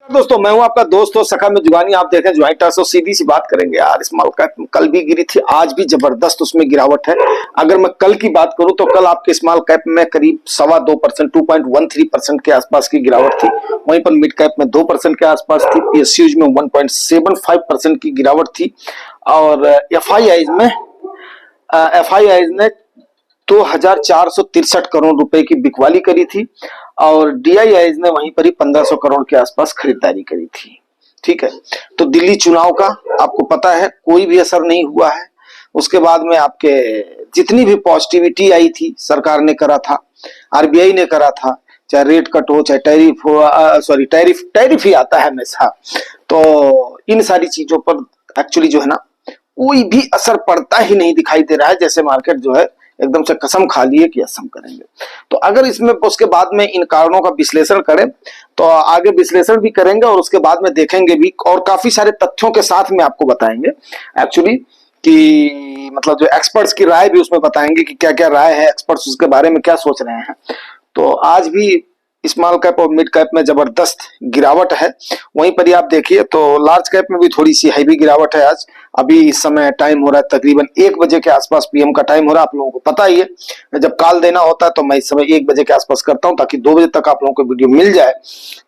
दोस्तों मैं हूं आपका दोस्त और सखा में जुगानी। आप देखें ज्वाइंटर्स और सीधी सी बात करेंगे यार। स्मॉल कैप कल भी गिरी थी, आज भी जबरदस्त उसमें गिरावट है। अगर मैं कल की बात करूं तो कल आपके स्मॉल कैप में करीब 2.25% 2.13% के आसपास की गिरावट थी। वहीं पर मिड कैप में 2% के आसपास थी। पीएसयूज में 1.75% की गिरावट थी। और एफआईआईज ने 2,463 करोड़ रुपए की बिकवाली करी थी और डीआईआईज ने वहीं पर ही 1,500 करोड़ के आसपास खरीदारी करी थी। ठीक है, तो दिल्ली चुनाव का आपको पता है कोई भी असर नहीं हुआ है। उसके बाद में आपके जितनी भी पॉजिटिविटी आई थी सरकार ने करा था, आरबीआई ने करा था, चाहे रेट कट हो चाहे टैरिफ हो, टैरिफ ही आता है हमेशा। तो इन सारी चीजों पर एक्चुअली जो है ना कोई भी असर पड़ता ही नहीं दिखाई दे रहा है। जैसे मार्केट जो है एकदम से कसम खा लिए कि असम करेंगे। तो अगर इसमें उसके बाद में इन कारणों का विश्लेषण करें तो आगे विश्लेषण भी करेंगे और उसके बाद में देखेंगे भी और काफी सारे तथ्यों के साथ में आपको बताएंगे एक्चुअली कि मतलब जो एक्सपर्ट्स की राय भी उसमें बताएंगे कि क्या क्या राय है, एक्सपर्ट्स उसके बारे में क्या सोच रहे हैं। तो आज भी स्मॉल कैप और मिड कैप में जबरदस्त गिरावट है। वहीं पर ही आप देखिए तो लार्ज कैप में भी थोड़ी सी हैवी गिरावट है आज। अभी इस समय टाइम हो रहा है तकरीबन 1 बजे के आसपास पीएम का टाइम हो रहा है। आप लोगों को पता ही है जब कॉल देना होता है तो मैं इस समय 1 बजे के आसपास करता हूं ताकि 2 बजे तक आप लोगों को वीडियो मिल जाए।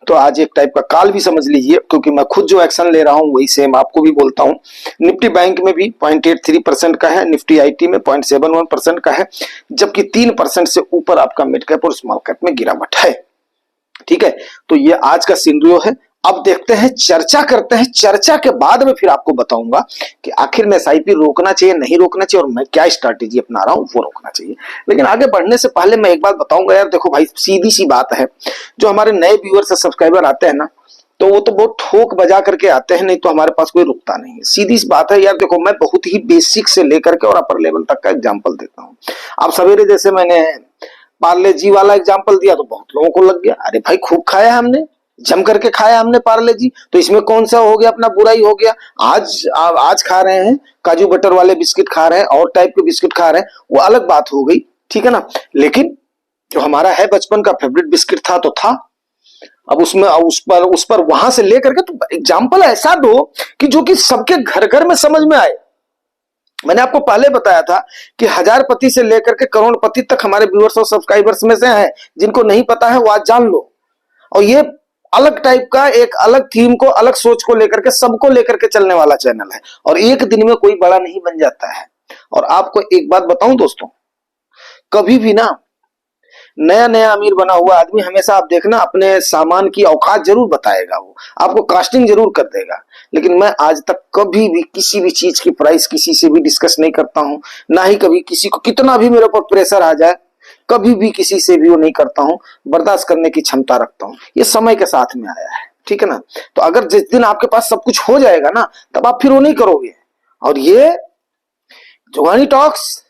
तो आज एक टाइप का कॉल भी समझ लीजिए, क्योंकि मैं खुद जो एक्शन ले रहा हूँ वही सेम आपको भी बोलता हूँ। निफ्टी बैंक में भी 0.83% का है, निफ्टी आईटी में 0.71% का है, जबकि 3% से ऊपर आपका मिड कैप और स्मॉल कैप में गिरावट है। ठीक है, तो ये आज का सिनेरियो है। अब देखते हैं, चर्चा करते हैं, चर्चा के बाद में फिर आपको बताऊंगा कि आखिर में एसआईपी रोकना चाहिए नहीं रोकना चाहिए और मैं क्या स्ट्रैटेजी अपना रहा हूं वो रोकना चाहिए। लेकिन आगे बढ़ने से पहले मैं एक बात बताऊंगा यार। देखो भाई, सीधी सी बात है, जो हमारे नए व्यूअर्स सब्सक्राइबर आते हैं ना तो वो तो बहुत ठोक बजा करके आते हैं, नहीं तो हमारे पास कोई रुकता नहीं है। सीधी सी बात है यार। देखो, मैं बहुत ही बेसिक से लेकर के और अपर लेवल तक का एग्जाम्पल देता हूँ। अब सवेरे जैसे मैंने पार्ले जी वाला एग्जाम्पल दिया तो बहुत लोगों को लग गया, अरे भाई खूब खाया हमने, जम करके खाया हमने पार्ले जी, तो इसमें कौन सा हो गया अपना बुराई हो गया। आज खा रहे हैं काजू बटर वाले बिस्किट खा रहे हैं और टाइप के बिस्किट खा रहे हैं, वो अलग बात हो गई, ठीक है ना। लेकिन जो हमारा है बचपन का फेवरेट बिस्किट था तो था। अब उसमें उस पर वहां से लेकर के तो एग्जाम्पल ऐसा दो कि जो कि सबके घर घर में समझ में आए। मैंने आपको पहले बताया था कि 1000पति से लेकर के करोड़पति तक हमारे व्यूअर्स और सब्सक्राइबर्स में से हैं। जिनको नहीं पता है वो आज जान लो। और ये अलग टाइप का एक अलग थीम को, अलग सोच को लेकर के, सबको लेकर के चलने वाला चैनल है और एक दिन में कोई बड़ा नहीं बन जाता है। और आपको एक बात बताऊं दोस्तों, कभी भी ना नया नया अमीर बना हुआ आदमी हमेशा आप देखना अपने सामान की औकात जरूर बताएगा, वो आपको कास्टिंग जरूर कर देगा। लेकिन मैं आज तक कभी भी किसी भी चीज की प्राइस किसी से भी डिस्कस नहीं करता हूं, ना ही कभी किसी को कितना भी मेरे ऊपर प्रेशर आ जाए कभी भी किसी से भी वो नहीं करता हूं। बर्दाश्त करने की क्षमता रखता हूं, ये समय के साथ में आया है, ठीक है ना। तो अगर जिस दिन आपके पास सब कुछ हो जाएगा ना तब आप फिर वो नहीं करोगे। और ये जुगानी टॉक्स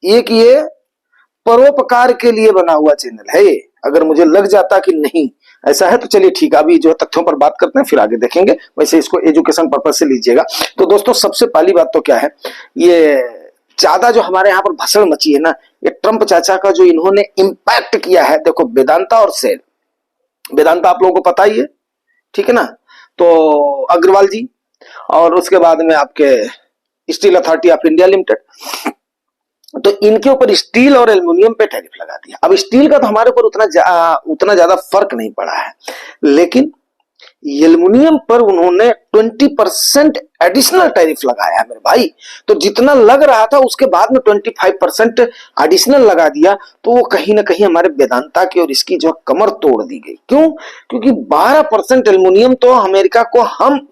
ये परोपकार के लिए बना हुआ चैनल है। ये अगर मुझे लग जाता कि नहीं ऐसा है तो चलिए ठीक है, अभी जो तथ्यों पर बात करते हैं फिर आगे देखेंगे। वैसे इसको एजुकेशन पर्पज से लीजिएगा। तो दोस्तों सबसे पहली बात तो क्या है, ये ज्यादा जो हमारे यहाँ पर भसड़ मची है ना, ये ट्रंप चाचा का जो इन्होंने इंपैक्ट किया है। देखो वेदांता और सेल, वेदांता आप लोगों को पता ही है, ठीक है ना। तो अग्रवाल जी और उसके बाद में आपके steel authority of India limited, तो इनके ऊपर स्टील और एल्युमिनियम पे टैरिफ लगा दिया। अब स्टील का तो हमारे ऊपर उतना ज्यादा फर्क नहीं पड़ा है, लेकिन एल्युमिनियम पर उन्होंने 20% एडिशनल टैरिफ लगाया है मेरे भाई। तो जितना लग रहा था उसके बाद में 25% एडिशनल लगा दिया। तो वो कहीं ना कहीं हमारे वेदांता की और इसकी जो कमर तोड़ दी गई। क्यों? क्योंकि 12% एल्युमिनियम तो अमेरिका को हम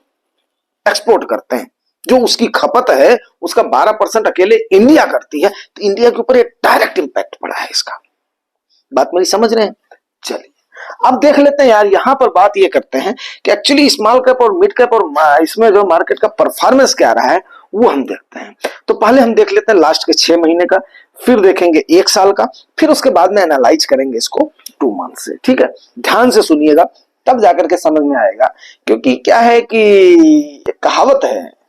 एक्सपोर्ट करते हैं, जो उसकी खपत है उसका 12% अकेले इंडिया करती है। तो इंडिया के ऊपर एक डायरेक्ट इंपैक्ट पड़ा है इसका। बात मेरी समझ रहे हैं? चलिए अब देख लेते हैं यार। यहां पर बात ये करते हैं कि एक्चुअली स्मॉल कैप और मिड कैप और इसमें जो मार्केट का परफॉर्मेंस क्या रहा है वो हम देखते हैं। तो पहले हम देख लेते हैं लास्ट के 6 महीने का, फिर देखेंगे 1 साल का, फिर उसके बाद में एनालाइज करेंगे इसको 2 मंथ से। ठीक है, ध्यान से सुनिएगा तब जाकर के समझ में आएगा। क्योंकि क्या है कि कहावत है,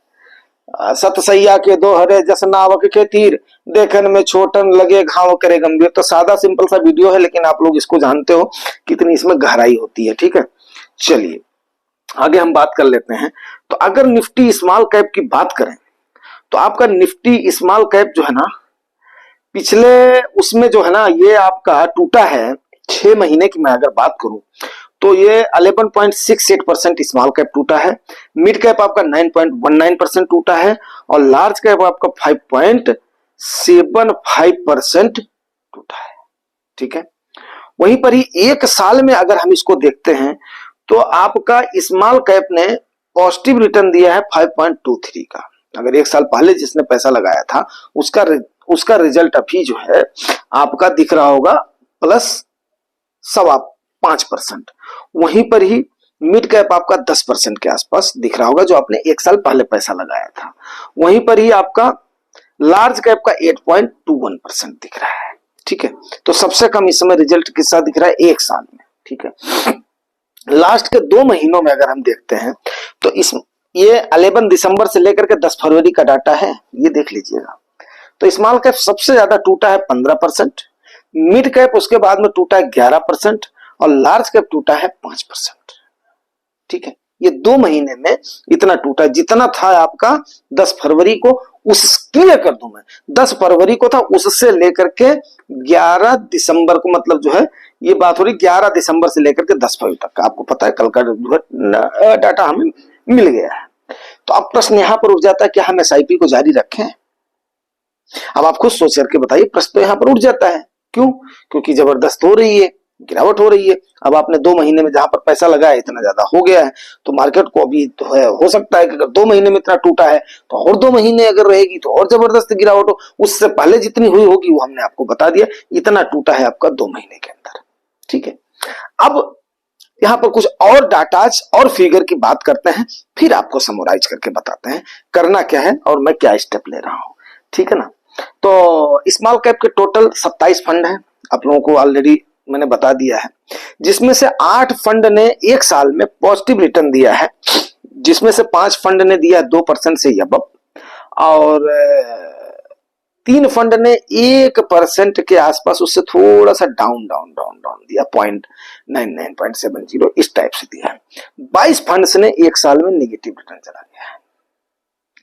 सतसैया के दोहरे जस नावक के तीर, देखन में छोटन लगे घाव करे गंभीर। तो सादा सिंपल सा वीडियो है, लेकिन आप लोग इसको जानते हो कितनी इसमें गहराई होती है। ठीक है, चलिए आगे हम बात कर लेते हैं। तो अगर निफ्टी स्मॉल कैप की बात करें तो आपका निफ्टी स्मॉल कैप जो है ना, पिछले उसमें जो है ना, ये आपका टूटा है 6 महीने की मैं अगर बात करूं तो ये 11.68% स्मॉल कैप टूटा है, मिड कैप आपका 9.19% टूटा है और लार्ज कैप आपका 5.75% टूटा है। ठीक है, वहीं पर ही एक साल में अगर हम इसको देखते हैं तो आपका स्मॉल कैप ने पॉजिटिव रिटर्न दिया है 5.23 का। अगर एक साल पहले जिसने पैसा लगाया था उसका रिजल्ट अभी जो है आपका दिख रहा होगा प्लस 5.25%। वहीं पर ही मिड कैप आपका 10% के आसपास दिख रहा होगा जो आपने एक साल पहले पैसा लगाया था। वहीं पर ही आपका लार्ज कैप का 8.21% दिख रहा है। ठीक है, तो सबसे कम इस समय रिजल्ट किस साथ दिख रहा है, एक साल में। ठीक है, लास्ट के 2 महीनों में अगर हम देखते हैं तो ये 11 दिसंबर से लेकर के 10 फरवरी का डाटा है, ये देख लीजिएगा। तो स्मॉल कैप सबसे ज्यादा टूटा है 15%, मिड कैप उसके बाद में टूटा है 11% और लार्ज कैप टूटा है 5%। ठीक है, ये 2 महीने में इतना टूटा, जितना था आपका 10 फरवरी को, उस क्लियर कर दूं मैं, 10 फरवरी को था, उससे लेकर के 11 दिसंबर को, मतलब जो है ये बात हो रही 11 दिसंबर से लेकर के 10 फरवरी तक का। आपको पता है कल का डाटा हमें मिल गया है। तो अब प्रश्न यहां पर उठ जाता है कि हम एसआईपी को जारी रखें। अब आप खुद सोच करके बताइए, प्रश्न तो यहां पर उठ जाता है। क्यों? क्योंकि जबरदस्त हो रही है, गिरावट हो रही है। अब आपने 2 महीने में जहां पर पैसा लगाया इतना ज्यादा हो गया है, तो मार्केट को अभी तो है, हो सकता है कि अगर 2 महीने में इतना टूटा है तो और 2 महीने अगर रहेगी तो और जबरदस्त गिरावट हो। उससे पहले जितनी हुई होगी वो हमने आपको बता दिया, इतना टूटा है आपका 2 महीने के अंदर। ठीक है, अब यहां पर कुछ और डाटाज और फिगर की बात करते हैं, फिर आपको समराइज करके बताते हैं करना क्या है और मैं क्या स्टेप ले रहा हूं। ठीक है ना, तो स्मॉल कैप के टोटल 27 फंड है, आप लोगों को ऑलरेडी मैंने बता दिया है, जिसमें से 8 फंड ने एक साल में पॉजिटिव रिटर्न दिया है, जिसमें से 5 फंड ने दिया 2% से अबव और 3 फंड ने 1% के आसपास, उससे थोड़ा सा डाउन डाउन डाउन डाउन दिया, 0.99 0.70 इस टाइप से दिया है। 22 फंड्स ने एक साल में निगेटिव रिटर्न चला गया है।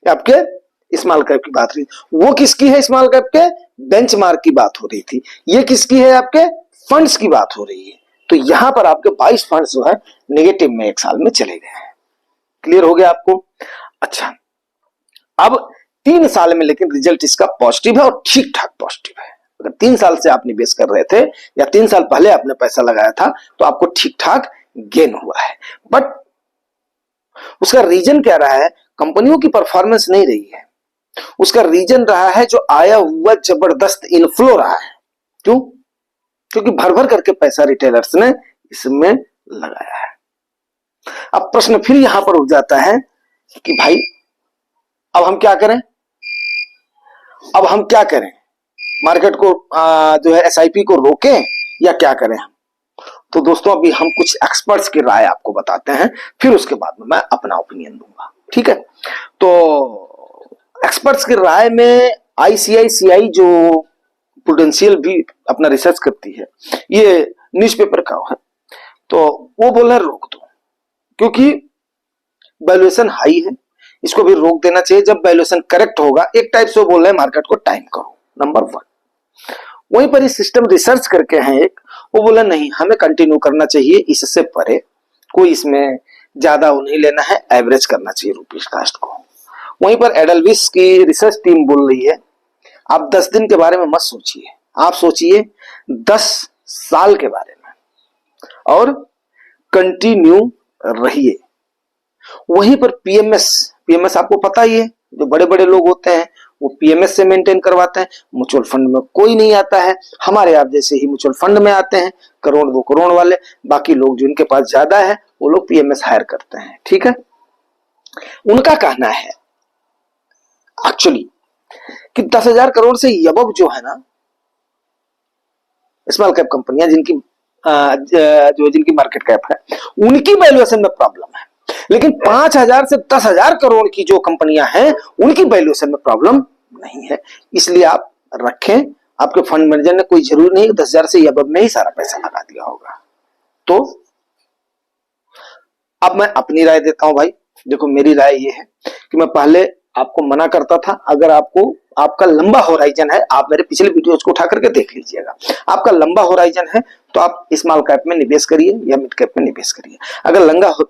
आपके स्मॉल कैप की बात रही, वो किसकी है? स्मॉल कैप के बेंचमार्क की बात हो रही थी। ये किसकी है? आपके फंड्स की बात हो रही है। तो यहां पर आपके 22 फंड्स जो है नेगेटिव में एक साल में चले गए हैं। क्लियर हो गया आपको? अच्छा, अब 3 साल में लेकिन रिजल्ट इसका पॉजिटिव है और ठीक ठाक पॉजिटिव है। अगर 3 साल से आप निवेश कर रहे थे या 3 साल पहले आपने पैसा लगाया था तो आपको ठीक ठाक गेन हुआ है। बट उसका रीजन क्या रहा है? कंपनियों की परफॉर्मेंस नहीं रही है, उसका रीजन रहा है जो आया हुआ जबरदस्त इनफ्लो रहा है। क्यों? क्योंकि भर भर करके पैसा रिटेलर्स ने इसमें लगाया है। अब प्रश्न फिर यहां पर उठ जाता है कि भाई अब हम क्या करें, अब हम क्या करें, मार्केट को जो है एसआईपी को रोकें या क्या करें हम? तो दोस्तों अभी हम कुछ एक्सपर्ट्स की राय आपको बताते हैं, फिर उसके बाद में मैं अपना ओपिनियन दूंगा। ठीक है, तो एक्सपर्ट्स की राय में आईसीआईसीआई जो प्रूडेंशियल भी अपना रिसर्च करती है, ये न्यूज़पेपर का है, तो वो बोल रहे हैं रोक दो, क्योंकि वैल्यूएशन हाई है, इसको भी रोक देना चाहिए। जब वैल्यूएशन करेक्ट होगा, एक टाइप से वो बोल रहे हैं मार्केट को टाइम करो, नंबर 1। वहीं पर इस सिस्टम रिसर्च करके हैं एक, वो बोला नहीं हमें कंटिन्यू करना चाहिए, इससे परे कोई इसमें ज्यादा नहीं लेना है, एवरेज करना चाहिए रुपीज कास्ट को। वहीं पर एडलविस की रिसर्च टीम बोल रही है आप 10 दिन के बारे में मत सोचिए, आप सोचिए 10 साल के बारे में और कंटिन्यू रहिए। वहीं पर पीएमएस आपको पता ही है, जो बड़े बड़े लोग होते हैं वो पीएमएस से मेंटेन करवाते हैं। म्यूचुअल फंड में कोई नहीं आता है, हमारे आप जैसे ही म्यूचुअल फंड में आते हैं, करोड़ 2 करोड़ वाले, बाकी लोग जिनके पास ज्यादा है वो लोग पीएमएस हायर करते हैं। ठीक है, उनका कहना है एक्चुअली कि 10,000 करोड़ से अबव जो है ना स्मॉल कैप कंपनियां जिनकी मार्केट कैप है, उनकी वैल्यूएशन में प्रॉब्लम है, लेकिन 5,000 से 10,000 करोड़ की जो कंपनियां हैं उनकी वैल्यूएशन में प्रॉब्लम नहीं है। इसलिए आप रखें, आपके फंड मैनेजर ने कोई जरूरी नहीं 10,000 से अबव में ही सारा पैसा लगा दिया होगा। तो अब मैं अपनी राय देता हूं भाई। देखो मेरी राय ये है कि मैं पहले आपको मना करता था, अगर आपका लंबा होराइजन है, आप मेरे पिछले वीडियोस को उठा करके देख लीजिएगा, आपका लंबा होराइजन है तो आप स्मॉल कैप में निवेश करिए या मिड कैप में निवेश करिए। अगर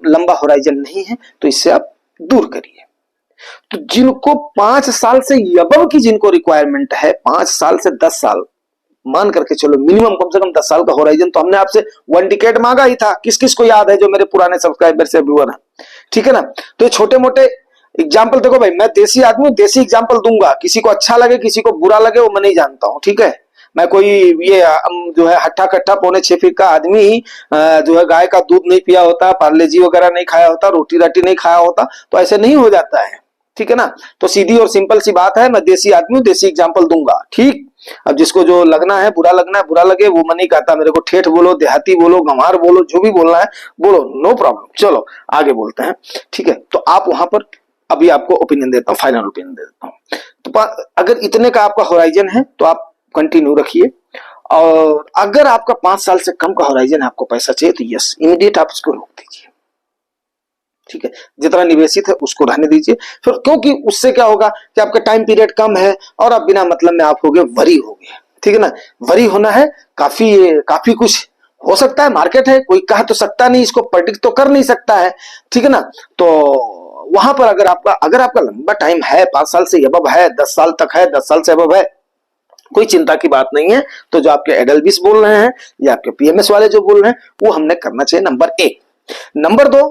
लंबा होराइजन नहीं है तो इससे आप दूर करिए। तो जिनको 5 साल से अबव की जिनको रिक्वायरमेंट है, 5 साल से 10 साल मान करके चलो, मिनिमम कम से कम 10 साल का होराइजन तो हमने आपसे 1 डिकेड मांगा ही था। किस किस को याद है जो मेरे पुराने सब्सक्राइबर से व्यूअर हैं, ठीक है ना। तो ये छोटे मोटे एग्जाम्पल देखो भाई, मैं देसी आदमी हूं, देसी एग्जाम्पल दूंगा, किसी को अच्छा लगे किसी को बुरा लगे वो मैं नहीं जानता हूं, ठीक है। मैं कोई ये जो है हट्ठा कट्ठा 6.25 का आदमी जो है गाय का दूध नहीं पिया होता, पार्लेजी वगैरह नहीं खाया होता, रोटी राटी नहीं खाया होता, तो ऐसे नहीं हो जाता है, ठीक है ना। तो सीधी और सिंपल सी बात है, मैं देसी आदमी हूं, देसी एग्जाम्पल दूंगा, ठीक। अब जिसको जो लगना है, बुरा लगना है, बुरा लगे, वो मैं नहीं कहता, मेरे को ठेठ बोलो, देहाती बोलो, गंवार बोलो, जो भी बोलना है बोलो, नो प्रॉब्लम। चलो आगे बोलते हैं, ठीक है। तो आप वहां पर अभी आपको ओपिनियन देता हूं, फाइनल ओपिनियन दे देता हूं। तो अगर इतने का आपका होराइजन है तो आप कंटिन्यू रखिए, और अगर आपका 5 साल से कम का होराइजन है, आपको पैसा चाहिए तो यस, इमीडिएट आप इसको रोक दीजिए, ठीक है। जितना निवेशित है उसको रहने दीजिए फिर, क्योंकि उससे क्या होगा कि आपका टाइम पीरियड कम है और आप बिना मतलब में आप हो गए वरी हो गए, ठीक है ना। वरी होना है, काफी कुछ हो सकता है, मार्केट है, कोई कह तो सकता नहीं, इसको प्रेडिक्ट तो कर नहीं सकता है, ठीक है ना। तो वहां पर अगर आपका लंबा टाइम है, 5 साल से अबव है, 10 साल तक है, 10 साल से अबव है, कोई चिंता की बात नहीं है। तो जो आपके एडल्विस बोल रहे हैं या आपके पीएमएस वाले जो बोल रहे हैं वो हमने करना चाहिए, नंबर 1। नंबर 2,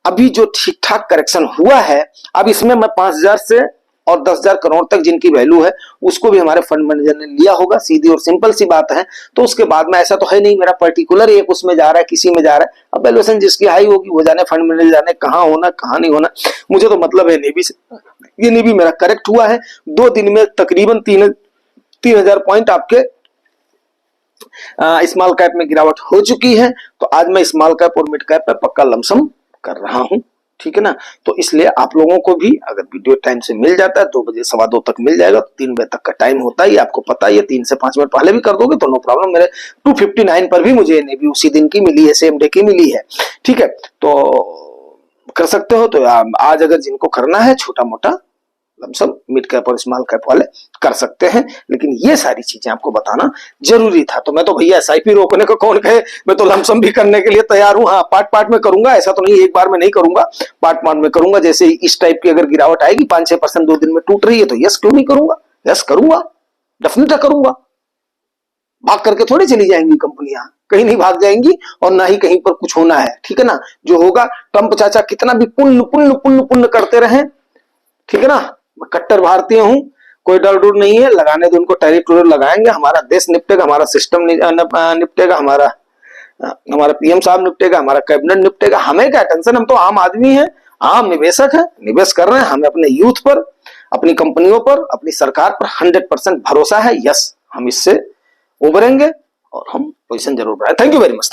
अभी जो ठीक ठाक करेक्शन हुआ है, अब इसमें मैं 5,000 से और 10,000 करोड़ तक जिनकी वैल्यू है उसको भी हमारे फंड मैनेजर ने लिया होगा, सीधी और सिंपल सी बात है। तो उसके बाद में ऐसा तो है नहीं मेरा पर्टिकुलर एक उसमें जा रहा है, किसी में जा रहा है। अब वैल्यूएशन जिसकी हाई होगी वो जाने, फंड मैनेजर जाने कहां होना कहां नहीं होना, मुझे तो मतलब है नेवी से। ये नेवी मेरा करेक्ट हुआ है 2 दिन में, तकरीबन 3,000 पॉइंट आपके स्मॉल कैप में गिरावट हो चुकी है। तो आज मैं स्मॉल कैप और मिड कैप पे पक्का लमसम कर रहा हूं, ठीक है ना। तो इसलिए आप लोगों को भी अगर वीडियो टाइम से मिल जाता है, 2 बजे 2:15 तक मिल जाएगा, तो 3 बजे तक का टाइम होता है, आपको पता है। 3 से 5 मिनट पहले भी कर दोगे तो नो प्रॉब्लम। मेरे 259 पर भी मुझे नेवी उसी दिन की मिली है, सेम डे की मिली है, ठीक है। तो कर सकते हो। तो आज अगर जिनको करना है छोटा मोटा लमसम, मिड कैप और स्मॉल कैप वाले कर सकते हैं, लेकिन ये सारी चीजें आपको बताना जरूरी था। तो मैं तो भैया एसआईपी रोकने को कौन कहे, मैं तो लमसम भी करने के लिए तैयार हूं। हाँ, पार्ट पार्ट में करूंगा, ऐसा तो नहीं एक बार में नहीं करूंगा, पार्ट पार्ट में करूंगा। जैसे इस टाइप की अगर गिरावट आएगी 5-6% 2 दिन में टूट रही है तो यस क्यों नहीं करूंगा, यस करूंगा, डेफिनेटली करूंगा। भाग करके थोड़ी चली जाएंगी कंपनियां, कहीं नहीं भाग जाएंगी और ना ही कहीं पर कुछ होना है, ठीक है ना। जो होगा, ट्रंप चाचा कितना भी पुण्य पुण्य पुण्य पुण्य करते रहे, ठीक है ना। मैं कट्टर भारतीय हूं, कोई डर डर नहीं है, लगाने दो उनको, टैरिफ टूरिफ लगाएंगे, हमारा देश निपटेगा, हमारा सिस्टम निपटेगा, हमारा पीएम साहब निपटेगा, हमारा कैबिनेट निपटेगा। हमें क्या टेंशन, हम तो आम आदमी है, आम निवेशक है, निवेश कर रहे हैं। हमें अपने यूथ पर, अपनी कंपनियों पर, अपनी सरकार पर 100% भरोसा है। यस, हम इससे उभरेंगे और हम पोजीशन जरूर बढ़ाए। Thank you very much.